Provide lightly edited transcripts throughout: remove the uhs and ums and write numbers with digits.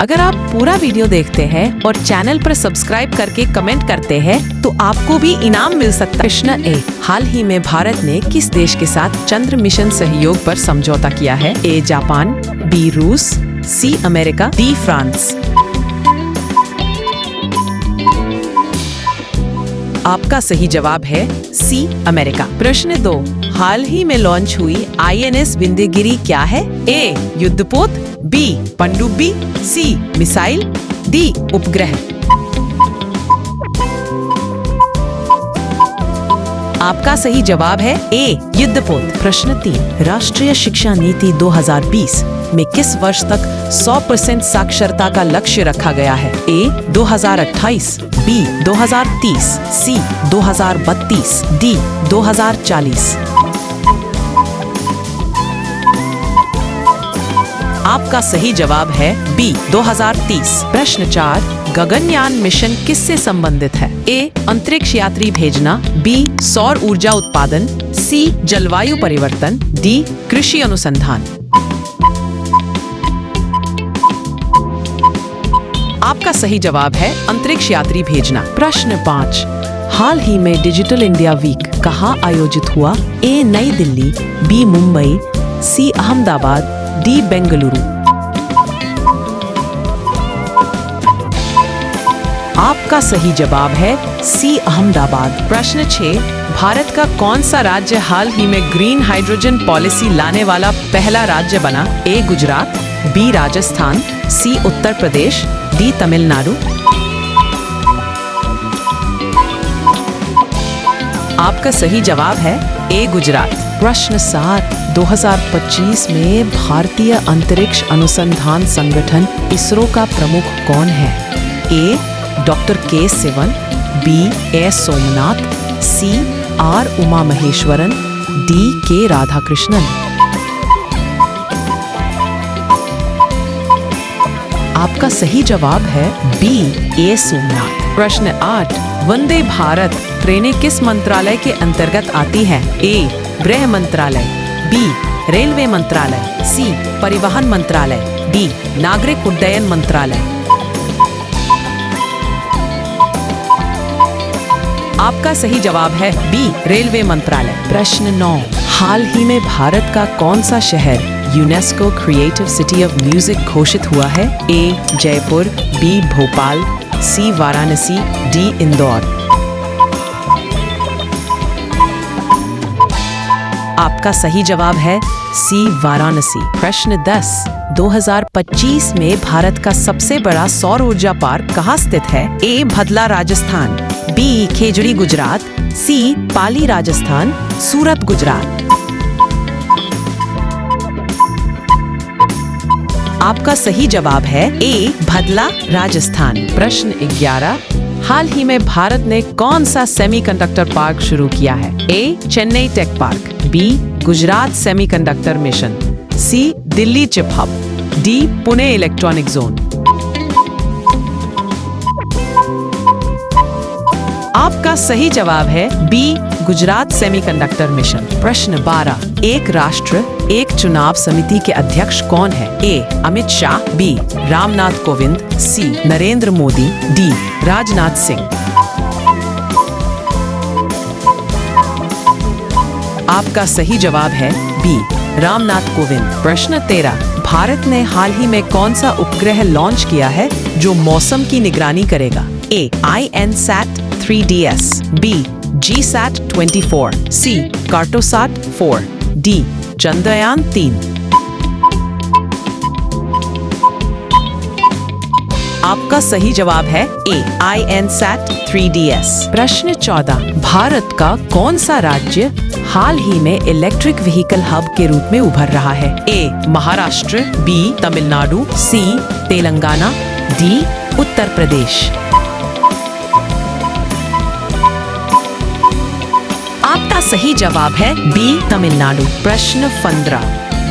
अगर आप पूरा वीडियो देखते हैं और चैनल पर सब्सक्राइब करके कमेंट करते हैं तो आपको भी इनाम मिल सकता है। प्रश्न ए, हाल ही में भारत ने किस देश के साथ चंद्र मिशन सहयोग पर समझौता किया है? ए जापान, बी रूस, सी अमेरिका, डी फ्रांस। आपका सही जवाब है सी अमेरिका। प्रश्न 2, हाल ही में लॉन्च हुई INS विंध्यगिरी क्या है? ए युद्धपोत, बी पनडुब्बी, सी मिसाइल, डी उपग्रह। आपका सही जवाब है ए युद्धपोत। प्रश्न 3, राष्ट्रीय शिक्षा नीति 2020 में किस वर्ष तक 100% साक्षरता का लक्ष्य रखा गया है? ए 2028, बी 2030, सी 2032, डी 2040। आपका सही जवाब है बी 2030। प्रश्न 4, गगनयान मिशन किससे संबंधित है? ए अंतरिक्ष यात्री भेजना, बी सौर ऊर्जा उत्पादन, सी जलवायु परिवर्तन, डी कृषि अनुसंधान। आपका सही जवाब है अंतरिक्ष यात्री भेजना। प्रश्न 5, हाल ही में डिजिटल इंडिया वीक कहाँ आयोजित हुआ? ए नई दिल्ली, बी मुंबई, सी अहमदाबाद, डी बेंगलुरु। आपका सही जवाब है सी अहमदाबाद। प्रश्न 6, भारत का कौन सा राज्य हाल ही में ग्रीन हाइड्रोजन पॉलिसी लाने वाला पहला राज्य बना? ए गुजरात, बी राजस्थान, सी उत्तर प्रदेश, डी तमिलनाडु। आपका सही जवाब है ए गुजरात। प्रश्न 7, 2025 में भारतीय अंतरिक्ष अनुसंधान संगठन इसरो का प्रमुख कौन है? A doctor K Sivan, B S Somanath, C R Uma Maheswaran, D K Radhakrishnan. आपका सही जवाब है बी ए सोमनाथ। प्रश्न 8, वंदे भारत ट्रेनें किस मंत्रालय के अंतर्गत आती हैं? ए गृह मंत्रालय, बी रेलवे मंत्रालय, सी परिवहन मंत्रालय, डी नागरिक उड्डयन मंत्रालय। आपका सही जवाब है बी रेलवे मंत्रालय। प्रश्न 9, हाल ही में भारत का कौन सा शहर UNESCO creative city of music घोषित हुआ है? ए जयपुर, बी भोपाल, सी वाराणसी, डी इंदौर। आपका सही जवाब है सी वाराणसी। प्रश्न 10, 2025 में भारत का सबसे बड़ा सौर ऊर्जा पार्क कहाँ स्थित है? ए भदला राजस्थान, बी खेजड़ी गुजरात, सी पाली राजस्थान, सूरत गुजरात। आपका सही जवाब है ए भदला राजस्थान। प्रश्न 11, हाल ही में भारत ने कौन सा सेमीकंडक्टर पार्क शुरू किया है? A Chennai tech park, B Gujarat semiconductor mission, C Delhi chip hub, D Pune electronic zone. आपका सही जवाब है बी गुजरात सेमीकंडक्टर मिशन। प्रश्न 12, एक राष्ट्र एक चुनाव समिति के अध्यक्ष कौन है? ए अमित शाह, बी रामनाथ कोविंद, सी नरेंद्र मोदी, डी राजनाथ सिंह। आपका सही जवाब है बी रामनाथ कोविंद। प्रश्न 13, भारत ने हाल ही में कौन सा उपग्रह लॉन्च किया है जो मौसम की निगरानी करेगा? ए INSAT 3DS, बी GSAT 24, सी कार्टोसाट 4, डी चंद्रयान 3। आपका सही जवाब है ए INSAT 3DS। प्रश्न 14, भारत का कौन सा राज्य हाल ही में इलेक्ट्रिक व्हीकल हब के रूप में उभर रहा है? ए महाराष्ट्र, बी तमिलनाडु, सी तेलंगाना, डी उत्तर प्रदेश। आपका सही जवाब है बी तमिलनाडु। प्रश्न 15,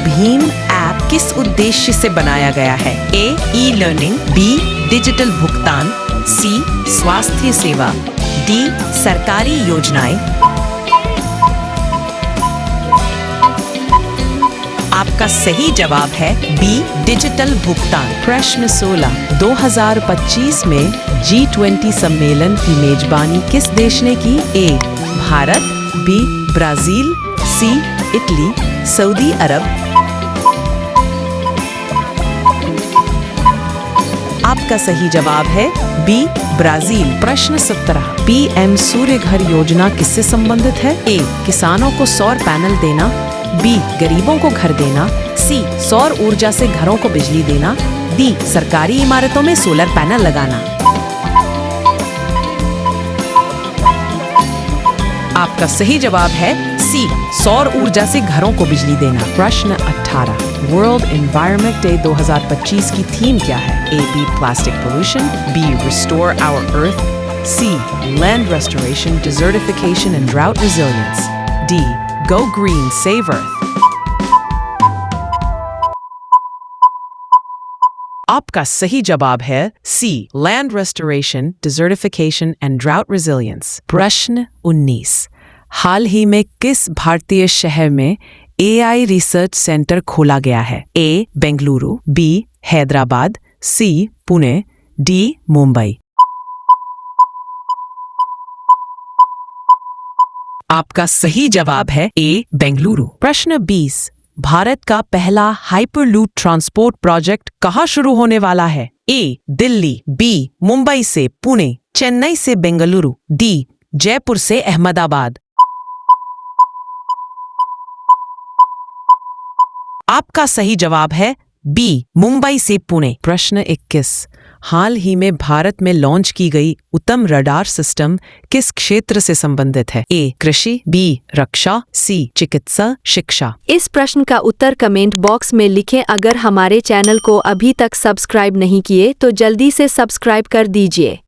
भीम ऐप किस उद्देश्य से बनाया गया है? ए ई-लर्निंग, बी डिजिटल भुगतान, सी स्वास्थ्य सेवा, डी सरकारी योजनाएं। आपका सही जवाब है बी, डिजिटल भुगतान। प्रश्न 16, 2025 में G20 सम्मेलन की मेजबानी किस देश ने की? ए, भारत, बी, ब्राजील, सी, इटली, सऊदी अरब। आपका सही जवाब है बी, ब्राजील। प्रश्न 17, पीएम सूर्य घर योजना किससे संबंधित है? ए, किसानों को सौर पैनल देना, बी, गरीबों को घर देना, सी, सौर ऊर्जा से घरों को बिजली देना, डी, सरकारी इमारतों में सोलर पैनल लगाना। आपका सही जवाब है सी, सौर ऊर्जा से घरों को बिजली देना। प्रश्न 18, वर्ल्ड एनवायरनमेंट डे 2025 की थीम क्या है? A, beat, plastic pollution, B, restore our earth, C, land restoration, desertification and drought resilience, D, go green, save earth. आपका सही जवाब है C, land restoration, desertification and drought resilience. प्रश्न 19, हाल ही में किस भारतीय शहर में AI रिसर्च सेंटर खोला गया है? ए, बेंगलुरु, बी, हैदराबाद, सी, पुणे, डी, मुंबई। आपका सही जवाब है ए, बेंगलुरु। प्रश्न 20, भारत का पहला हाइपरलूप ट्रांसपोर्ट प्रोजेक्ट कहाँ शुरू होने वाला है? ए, दिल्ली, बी, मुंबई से पुणे, चेन्नई से बेंगलुरु, डी, जयपुर से अहमदाबाद। आपका सही जवाब है बी, मुंबई से पुणे। प्रश्न 21, हाल ही में भारत में लॉन्च की गई उत्तम रडार सिस्टम किस क्षेत्र से संबंधित है? ए, कृषि, बी, रक्षा, सी, चिकित्सा, शिक्षा। इस प्रश्न का उत्तर कमेंट बॉक्स में लिखें। अगर हमारे चैनल को अभी तक सब्सक्राइब नहीं किए तो जल्दी से सब्सक्राइब कर दीजिए।